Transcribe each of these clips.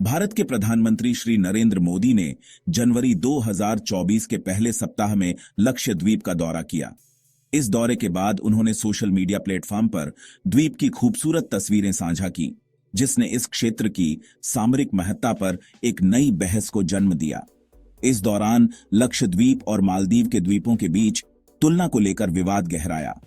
भारत के प्रधानमंत्री श्री नरेंद्र मोदी ने जनवरी 2024 के पहले सप्ताह में लक्षद्वीप का दौरा किया। इस दौरे के बाद उन्होंने सोशल मीडिया प्लेटफॉर्म पर द्वीप की खूबसूरत तस्वीरें साझा की, जिसने इस क्षेत्र की सामरिक महत्ता पर एक नई बहस को जन्म दिया। इस दौरान लक्षद्वीप और मालदीव के द्वीपों के बीच तुलना को लेकर विवाद गहराया।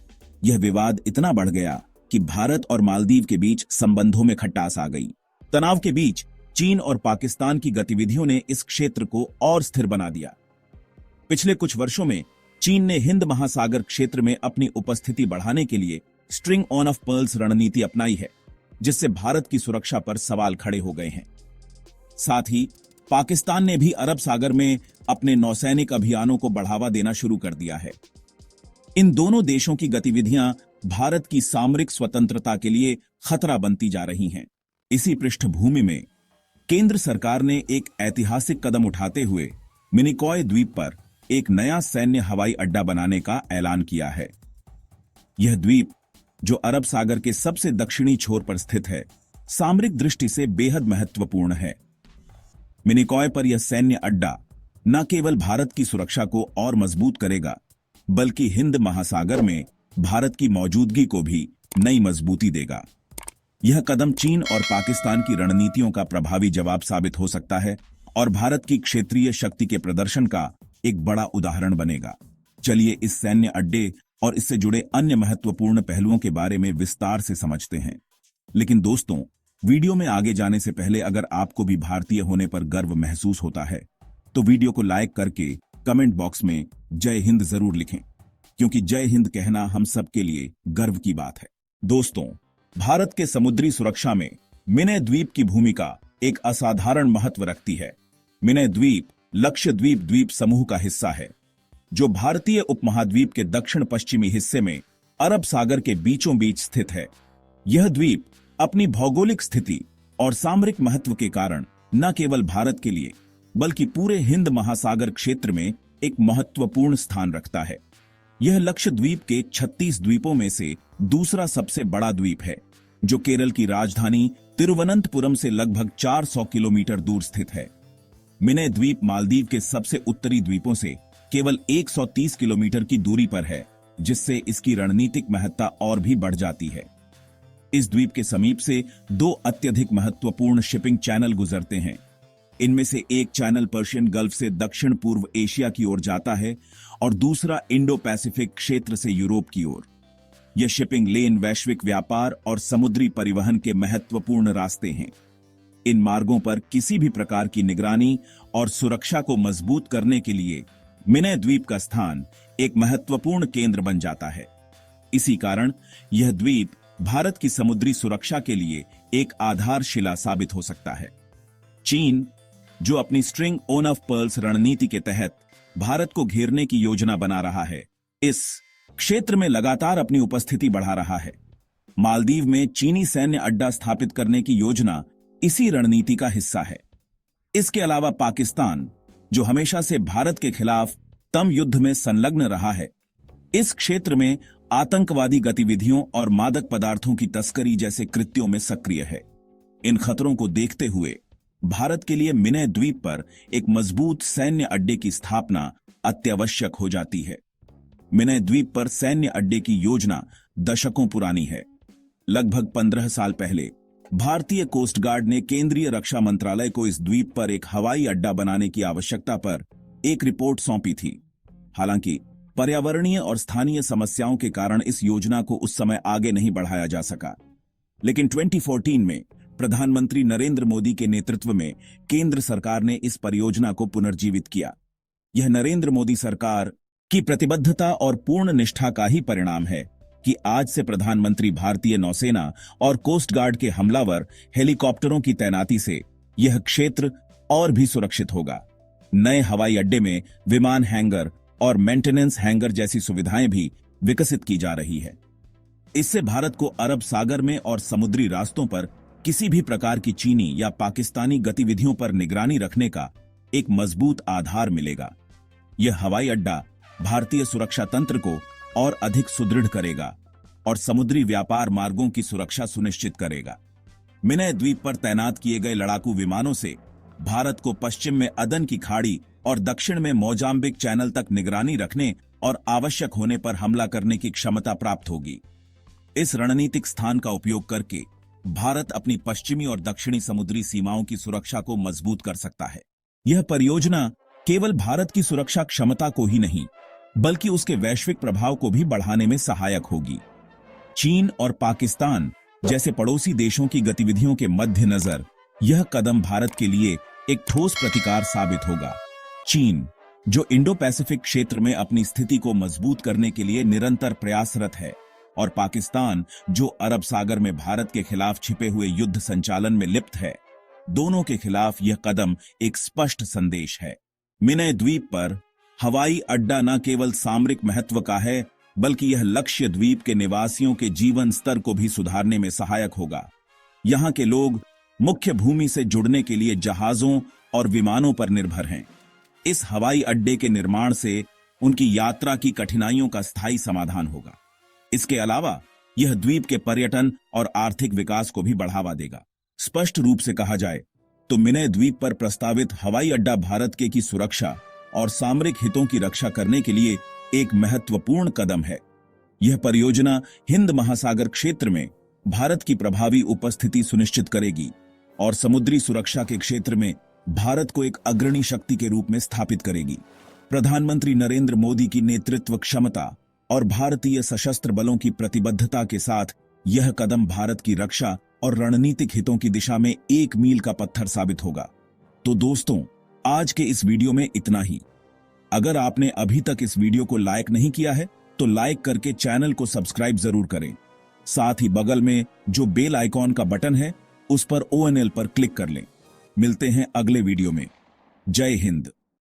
यह विवाद इतना बढ़ गया कि भारत और मालदीव के बीच संबंधों में खटास आ गई। तनाव के बीच चीन और पाकिस्तान की गतिविधियों ने इस क्षेत्र को और स्थिर बना दिया। पिछले कुछ वर्षों में चीन ने हिंद महासागर क्षेत्र में अपनी उपस्थिति बढ़ाने के लिए स्ट्रिंग ऑन ऑफ पर्ल्स रणनीति अपनाई है, जिससे भारत की सुरक्षा पर सवाल खड़े हो गए हैं। साथ ही पाकिस्तान ने भी अरब सागर में अपने नौसैनिक अभियानों को बढ़ावा देना शुरू कर दिया है। इन दोनों देशों की गतिविधियां भारत की सामरिक स्वतंत्रता के लिए खतरा बनती जा रही हैं। इसी पृष्ठभूमि में केंद्र सरकार ने एक ऐतिहासिक कदम उठाते हुए मिनिकॉय द्वीप पर एक नया सैन्य हवाई अड्डा बनाने का ऐलान किया है। यह द्वीप, जो अरब सागर के सबसे दक्षिणी छोर पर स्थित है, सामरिक दृष्टि से बेहद महत्वपूर्ण है। मिनिकॉय पर यह सैन्य अड्डा न केवल भारत की सुरक्षा को और मजबूत करेगा, बल्कि हिंद महासागर में भारत की मौजूदगी को भी नई मजबूती देगा। यह कदम चीन और पाकिस्तान की रणनीतियों का प्रभावी जवाब साबित हो सकता है और भारत की क्षेत्रीय शक्ति के प्रदर्शन का एक बड़ा उदाहरण बनेगा। चलिए इस सैन्य अड्डे और इससे जुड़े अन्य महत्वपूर्ण पहलुओं के बारे में विस्तार से समझते हैं। लेकिन दोस्तों, वीडियो में आगे जाने से पहले अगर आपको भी भारतीय होने पर गर्व महसूस होता है, तो वीडियो को लाइक करके कमेंट बॉक्स में जय हिंद जरूर लिखें, क्योंकि जय हिंद कहना हम सबके लिए गर्व की बात है। दोस्तों, भारत के समुद्री सुरक्षा में मिनी द्वीप की भूमिका एक असाधारण महत्व रखती है। मिनी द्वीप लक्षद्वीप द्वीप समूह का हिस्सा है, जो भारतीय उपमहाद्वीप के दक्षिण पश्चिमी हिस्से में अरब सागर के बीचों बीच स्थित है। यह द्वीप अपनी भौगोलिक स्थिति और सामरिक महत्व के कारण न केवल भारत के लिए, बल्कि पूरे हिंद महासागर क्षेत्र में एक महत्वपूर्ण स्थान रखता है। यह लक्षद्वीप के 36 द्वीपों में से दूसरा सबसे बड़ा द्वीप है, जो केरल की राजधानी तिरुवनंतपुरम से लगभग 400 किलोमीटर दूर स्थित है। मिनी द्वीप मालदीव के सबसे उत्तरी द्वीपों से केवल 130 किलोमीटर की दूरी पर है, जिससे इसकी रणनीतिक महत्ता और भी बढ़ जाती है। इस द्वीप के समीप से दो अत्यधिक महत्वपूर्ण शिपिंग चैनल गुजरते हैं। इनमें से एक चैनल पर्शियन गल्फ से दक्षिण पूर्व एशिया की ओर जाता है और दूसरा इंडो पैसिफिक क्षेत्र से यूरोप की ओर। यह शिपिंग लेन वैश्विक व्यापार और समुद्री परिवहन के महत्वपूर्ण रास्ते हैं। इन मार्गों पर किसी भी प्रकार की निगरानी और सुरक्षा को मजबूत करने के लिए मिनी द्वीप का स्थान एक महत्वपूर्ण केंद्र बन जाता है। इसी कारण यह द्वीप भारत की समुद्री सुरक्षा के लिए एक आधारशिला साबित हो सकता है। चीन, जो अपनी स्ट्रिंग ऑन ऑफ पर्ल्स रणनीति के तहत भारत को घेरने की योजना बना रहा है, इस क्षेत्र में लगातार अपनी उपस्थिति बढ़ा रहा है। मालदीव में चीनी सैन्य अड्डा स्थापित करने की योजना इसी रणनीति का हिस्सा है। इसके अलावा पाकिस्तान, जो हमेशा से भारत के खिलाफ तम युद्ध में संलग्न रहा है, इस क्षेत्र में आतंकवादी गतिविधियों और मादक पदार्थों की तस्करी जैसे कृत्यों में सक्रिय है। इन खतरों को देखते हुए भारत के लिए मिनी द्वीप पर एक मजबूत सैन्य अड्डे की स्थापना अत्यावश्यक हो जाती है। मिनी द्वीप पर सैन्य अड्डे की योजना दशकों पुरानी है। लगभग 15 साल पहले भारतीय कोस्ट गार्ड ने केंद्रीय रक्षा मंत्रालय को इस द्वीप पर एक हवाई अड्डा बनाने की आवश्यकता पर एक रिपोर्ट सौंपी थी। हालांकि पर्यावरणीय और स्थानीय समस्याओं के कारण इस योजना को उस समय आगे नहीं बढ़ाया जा सका। लेकिन 2014 में प्रधानमंत्री नरेंद्र मोदी के नेतृत्व में केंद्र सरकार ने इस परियोजना को पुनर्जीवित किया। यह नरेंद्र मोदी सरकार की प्रतिबद्धता और पूर्ण निष्ठा का ही परिणाम है कि आज से प्रधानमंत्री भारतीय नौसेना और कोस्ट गार्ड के हमलावर हेलीकॉप्टरों की तैनाती से यह क्षेत्र और भी सुरक्षित होगा। नए हवाई अड्डे में विमान हैंगर और मेंटेनेंस हैंगर जैसी सुविधाएं भी विकसित की जा रही है। इससे भारत को अरब सागर में और समुद्री रास्तों पर किसी भी प्रकार की चीनी या पाकिस्तानी गतिविधियों पर निगरानी रखने का एक मजबूत आधार मिलेगा। यह हवाई अड्डा भारतीय सुरक्षा तंत्र को और अधिक सुदृढ़ करेगा और समुद्री व्यापार मार्गों की सुरक्षा सुनिश्चित करेगा। मिनय द्वीप पर तैनात किए गए लड़ाकू विमानों से भारत को पश्चिम में अदन की खाड़ी और दक्षिण में मोजाम्बिक चैनल तक निगरानी रखने और आवश्यक होने पर हमला करने की क्षमता प्राप्त होगी। इस रणनीतिक स्थान का उपयोग करके भारत अपनी पश्चिमी और दक्षिणी समुद्री सीमाओं की सुरक्षा को मजबूत कर सकता है। यह परियोजना केवल भारत की सुरक्षा क्षमता को ही नहीं, बल्कि उसके वैश्विक प्रभाव को भी बढ़ाने में सहायक होगी। चीन और पाकिस्तान जैसे पड़ोसी देशों की गतिविधियों के मद्देनजर यह कदम भारत के लिए एक ठोस प्रतिकार साबित होगा। चीन, जो इंडो पैसिफिक क्षेत्र में अपनी स्थिति को मजबूत करने के लिए निरंतर प्रयासरत है, और पाकिस्तान, जो अरब सागर में भारत के खिलाफ छिपे हुए युद्ध संचालन में लिप्त है, दोनों के खिलाफ यह कदम एक स्पष्ट संदेश है। मिनय द्वीप पर हवाई अड्डा न केवल सामरिक महत्व का है, बल्कि यह लक्ष्य द्वीप के निवासियों के जीवन स्तर को भी सुधारने में सहायक होगा। यहाँ के लोग मुख्य भूमि से जुड़ने के लिए जहाजों और विमानों पर निर्भर हैं। इस हवाई अड्डे के निर्माण से उनकी यात्रा की कठिनाइयों का स्थायी समाधान होगा। इसके अलावा यह द्वीप के पर्यटन और आर्थिक विकास को भी बढ़ावा देगा। स्पष्ट रूप से कहा जाए तो मिनय द्वीप पर प्रस्तावित हवाई अड्डा भारत की सुरक्षा और सामरिक हितों की रक्षा करने के लिए एक महत्वपूर्ण कदम है। यह परियोजना हिंद महासागर क्षेत्र में भारत की प्रभावी उपस्थिति सुनिश्चित करेगी और समुद्री सुरक्षा के क्षेत्र में भारत को एक अग्रणी शक्ति के रूप में स्थापित करेगी। प्रधानमंत्री नरेंद्र मोदी की नेतृत्व क्षमता और भारतीय सशस्त्र बलों की प्रतिबद्धता के साथ यह कदम भारत की रक्षा और रणनीतिक हितों की दिशा में एक मील का पत्थर साबित होगा। तो दोस्तों, आज के इस वीडियो में इतना ही। अगर आपने अभी तक इस वीडियो को लाइक नहीं किया है तो लाइक करके चैनल को सब्सक्राइब जरूर करें। साथ ही बगल में जो बेल आइकॉन का बटन है उस पर ONL पर क्लिक कर लें। मिलते हैं अगले वीडियो में। जय हिंद।